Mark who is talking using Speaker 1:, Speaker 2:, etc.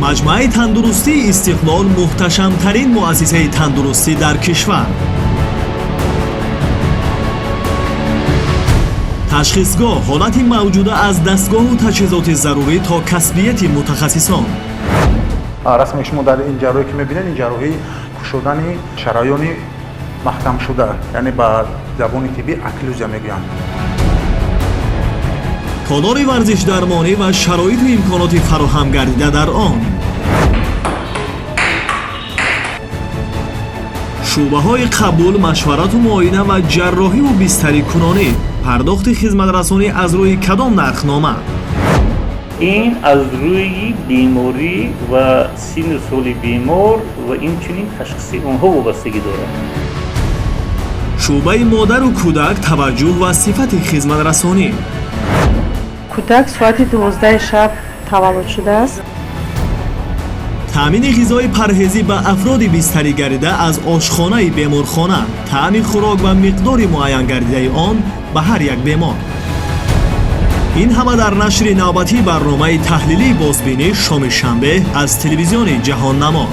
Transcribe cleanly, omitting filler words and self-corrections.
Speaker 1: маҷмӯаи тандурустии истиқлол муҳташамтарин муассисаи тандурустӣ дар кишвар. ташхисгоҳ ҳолати мавҷуда аз дастгоҳу таҷҳизоти зарурӣ то касбияти мутахассисон.
Speaker 2: расми шумо дар ин ҷарроҳие ки мебинед, ин ҷарроҳии кушодани шароёни маҳкамшуда, яъне ба забони тиббӣ окклюзия мегӯянд.
Speaker 1: тодори варзишдармонӣ ва шароиту имконоти фароҳам гардида дар он. шӯъбаҳои қабул, машварату муоина ва ҷарроҳиву бистарикунонӣ. пардохти хизматрасонӣ аз рӯи кадом нархнома?
Speaker 3: ин аз рӯи беморӣ ва синну соли бемор ва инчунин ташхиси онҳо вобастагӣ дорад.
Speaker 1: шӯъбаи модару кӯдак, таваҷҷӯҳ ва сифати хизматрасонӣ.
Speaker 4: кӯдак соати 12 шаб таваллуд шудааст.
Speaker 1: таъмини ғизои парҳезӣ ба афроди бистарӣ гардида аз ошхонаи беморхона, таъми хӯрок ва миқдори муайян гардидаи он ба ҳар як бемор. ин ҳама дар нашри навбатии барномаи таҳлилии бозбинӣ шоми шанбе аз телевизиони ҷаҳоннамо.